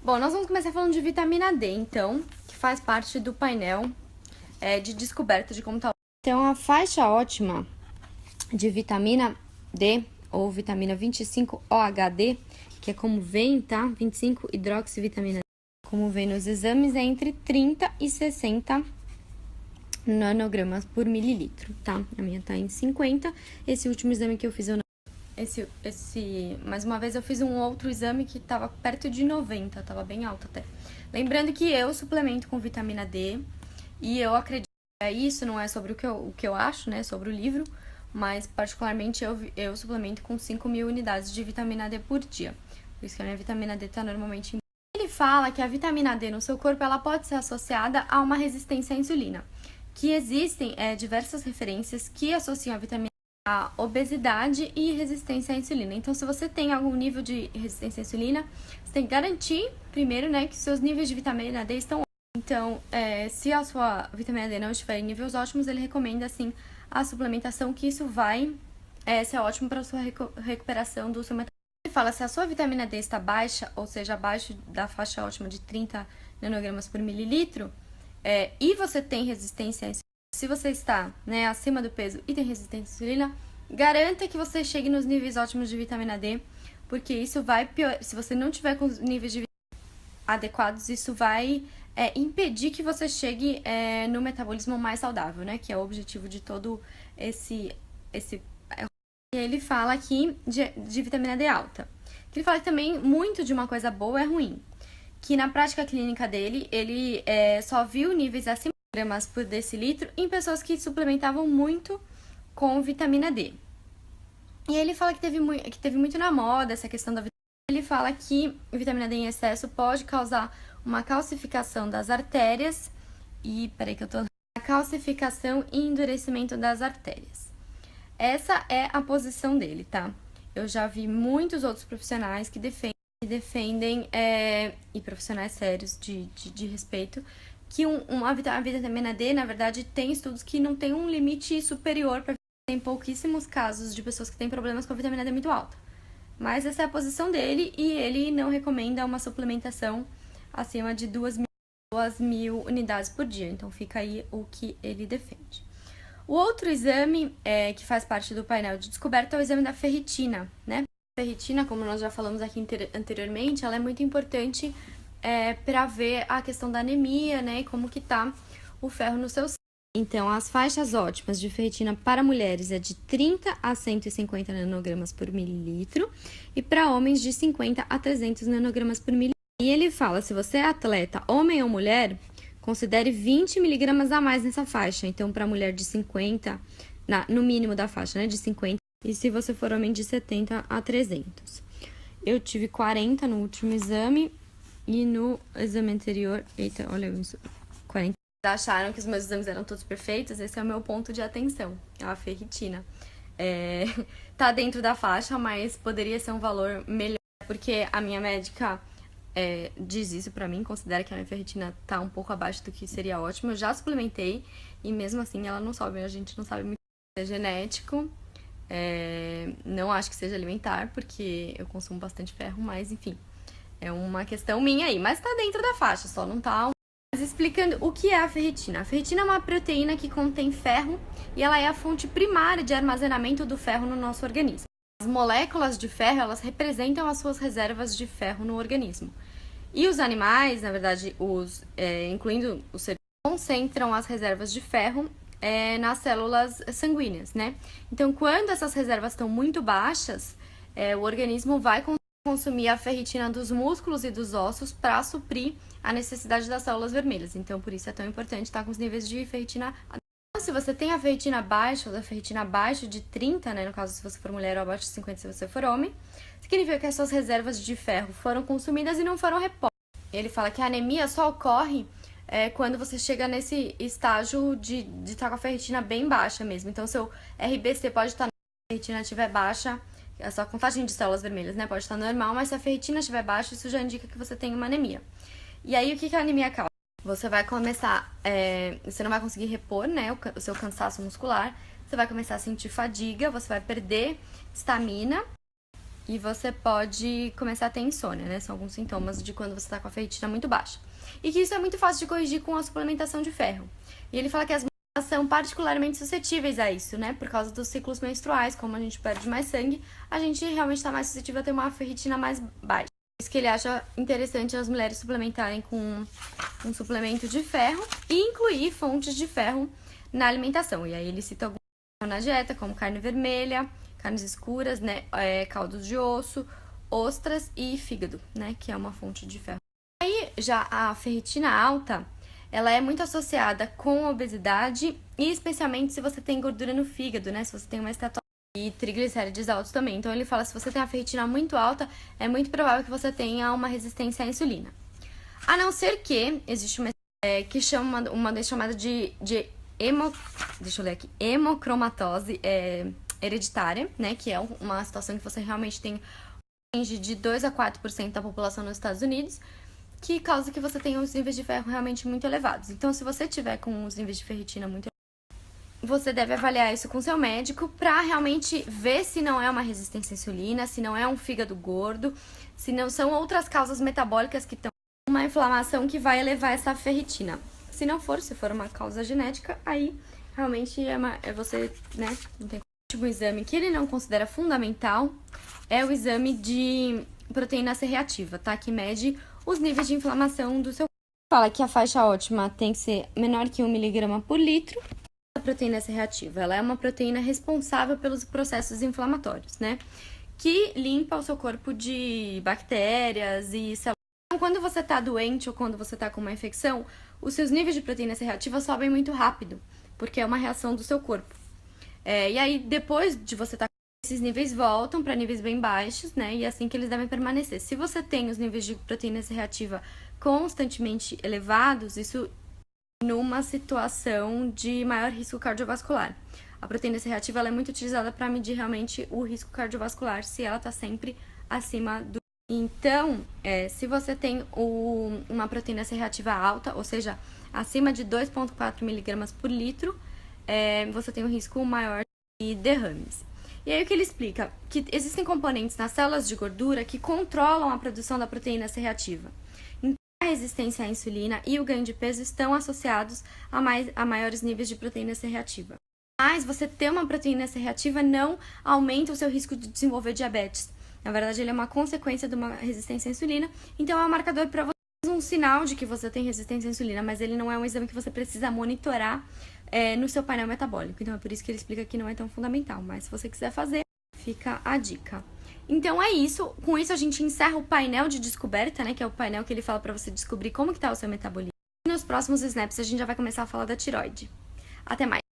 Bom, nós vamos começar falando de vitamina D, então, que faz parte do painel de descoberta de como tá. Então, a faixa ótima de vitamina D, ou vitamina 25-OHD, que é como vem, tá? 25-hidroxivitamina D, como vem nos exames, é entre 30 e 60 nanogramas por mililitro, tá? A minha tá em 50. Esse último exame que eu fiz, mais uma vez eu fiz um outro exame que tava perto de 90, tava bem alto até. Lembrando que eu suplemento com vitamina D e eu acredito que isso não é sobre o que eu acho, né, sobre o livro, mas particularmente eu suplemento com 5.000 unidades de vitamina D por dia. Por isso que a minha vitamina D tá normalmente em... Ele fala que a vitamina D no seu corpo ela pode ser associada a uma resistência à insulina, que existem diversas referências que associam a vitamina a obesidade e resistência à insulina. Então, se você tem algum nível de resistência à insulina, você tem que garantir, primeiro, né, que seus níveis de vitamina D estão ótimos. Então, se a sua vitamina D não estiver em níveis ótimos, ele recomenda, assim, a suplementação, que isso vai ser ótimo para a sua recuperação do seu metabolismo. Ele fala, se a sua vitamina D está baixa, ou seja, abaixo da faixa ótima de 30 nanogramas por mililitro, e você tem resistência à insulina, se você está, né, acima do peso e tem resistência à insulina, garanta que você chegue nos níveis ótimos de vitamina D, porque isso vai piorar. Se você não tiver com os níveis de vitamina adequados, isso vai impedir que você chegue no metabolismo mais saudável, né, que é o objetivo de todo esse. E ele fala aqui de vitamina D alta. Ele fala que também muito de uma coisa boa é ruim, que na prática clínica dele, ele só viu níveis acima gramas por decilitro em pessoas que suplementavam muito com vitamina D. E ele fala que teve muito na moda essa questão da vitamina D. Ele fala que vitamina D em excesso pode causar uma calcificação das artérias calcificação e endurecimento das artérias. Essa é a posição dele, tá? Eu já vi muitos outros profissionais que defendem e profissionais sérios de respeito, que a vitamina D, na verdade, tem estudos que não tem um limite superior para tem pouquíssimos casos de pessoas que têm problemas com a vitamina D muito alta. Mas essa é a posição dele e ele não recomenda uma suplementação acima de 2.000 unidades por dia. Então fica aí o que ele defende. O outro exame que faz parte do painel de descoberta é o exame da ferritina, né? A ferritina, como nós já falamos aqui anteriormente, ela é muito importante para ver a questão da anemia, né, e como que tá o ferro no seu sangue. Então, as faixas ótimas de ferritina para mulheres é de 30 a 150 nanogramas por mililitro e para homens de 50 a 300 nanogramas por mililitro. E ele fala, se você é atleta, homem ou mulher, considere 20 miligramas a mais nessa faixa. Então, para mulher de 50, no mínimo da faixa, né, de 50, e se você for homem de 70 a 300. Eu tive 40 no último exame. E no exame anterior, eita, olha isso, 40. Acharam que os meus exames eram todos perfeitos? Esse é o meu ponto de atenção, a ferritina. Tá dentro da faixa, mas poderia ser um valor melhor, porque a minha médica diz isso pra mim, considera que a minha ferritina tá um pouco abaixo do que seria ótimo. Eu já suplementei e mesmo assim ela não sobe, a gente não sabe muito se é genético. Não acho que seja alimentar, porque eu consumo bastante ferro, mas enfim. É uma questão minha aí, mas tá dentro da faixa, só não tá... Mas explicando o que é a ferritina. A ferritina é uma proteína que contém ferro e ela é a fonte primária de armazenamento do ferro no nosso organismo. As moléculas de ferro, elas representam as suas reservas de ferro no organismo. E os animais, na verdade, incluindo os seres, concentram as reservas de ferro nas células sanguíneas, né? Então, quando essas reservas estão muito baixas, o organismo vai consumir a ferritina dos músculos e dos ossos para suprir a necessidade das células vermelhas. Então, por isso é tão importante estar com os níveis de ferritina. Se você tem a ferritina baixa, ou a ferritina abaixo de 30, né, no caso se você for mulher, ou abaixo de 50 se você for homem, significa que as suas reservas de ferro foram consumidas e não foram repostas. Ele fala que a anemia só ocorre quando você chega nesse estágio de estar com a ferritina bem baixa mesmo. Então, seu RBC pode estar, se a ferritina estiver baixa, a sua contagem de células vermelhas, né, pode estar normal, mas se a ferritina estiver baixa, isso já indica que você tem uma anemia. E aí, o que a anemia causa? Você vai começar, você não vai conseguir repor, né, o seu cansaço muscular, você vai começar a sentir fadiga, você vai perder estamina, e você pode começar a ter insônia, né? São alguns sintomas de quando você tá com a ferritina muito baixa. E que isso é muito fácil de corrigir com a suplementação de ferro. E ele fala que as mulheres são particularmente suscetíveis a isso, né? Por causa dos ciclos menstruais, como a gente perde mais sangue, a gente realmente tá mais suscetível a ter uma ferritina mais baixa. Por isso que ele acha interessante as mulheres suplementarem com um suplemento de ferro e incluir fontes de ferro na alimentação. E aí ele cita alguns na dieta, como carne vermelha, carnes escuras, né, caldos de osso, ostras e fígado, né, que é uma fonte de ferro. Aí já a ferritina alta, ela é muito associada com obesidade e especialmente se você tem gordura no fígado, né, se você tem uma esteatose e triglicérides altos também. Então ele fala, se você tem a ferritina muito alta, é muito provável que você tenha uma resistência à insulina. A não ser que existe uma que chama uma chamada de deixa eu ler aqui, hemocromatose hereditária, né, que é uma situação que você realmente tem de 2 a 4% da população nos Estados Unidos, que causa que você tenha os níveis de ferro realmente muito elevados. Então, se você tiver com os níveis de ferritina muito elevados, você deve avaliar isso com seu médico para realmente ver se não é uma resistência à insulina, se não é um fígado gordo, se não são outras causas metabólicas que estão uma inflamação que vai elevar essa ferritina. Se não for, se for uma causa genética, aí realmente você, né, não tem. O último exame que ele não considera fundamental é o exame de proteína C reativa, tá? Que mede os níveis de inflamação do seu corpo. Fala que a faixa ótima tem que ser menor que 1 mg por litro. A proteína C reativa, ela é uma proteína responsável pelos processos inflamatórios, né? Que limpa o seu corpo de bactérias e células. Então, quando você tá doente ou quando você tá com uma infecção, os seus níveis de proteína C reativa sobem muito rápido, porque é uma reação do seu corpo. E aí, depois de você estar com esses níveis, voltam para níveis bem baixos, né? E é assim que eles devem permanecer. Se você tem os níveis de proteína C reativa constantemente elevados, isso numa situação de maior risco cardiovascular. A proteína C reativa ela é muito utilizada para medir realmente o risco cardiovascular, se ela está sempre acima do. Então, se você tem uma proteína C reativa alta, ou seja, acima de 2,4 mg por litro, você tem um risco maior de derrames. E aí o que ele explica? Que existem componentes nas células de gordura que controlam a produção da proteína C reativa. Então, a resistência à insulina e o ganho de peso estão associados a maiores níveis de proteína C reativa. Mas você ter uma proteína C reativa não aumenta o seu risco de desenvolver diabetes. Na verdade, ele é uma consequência de uma resistência à insulina, então é um marcador para você, um sinal de que você tem resistência à insulina, mas ele não é um exame que você precisa monitorar no seu painel metabólico. Então é por isso que ele explica que não é tão fundamental, mas se você quiser fazer, fica a dica. Então é isso, com isso a gente encerra o painel de descoberta, né, que é o painel que ele fala para você descobrir como que tá o seu metabolismo. E nos próximos snaps a gente já vai começar a falar da tireoide. Até mais!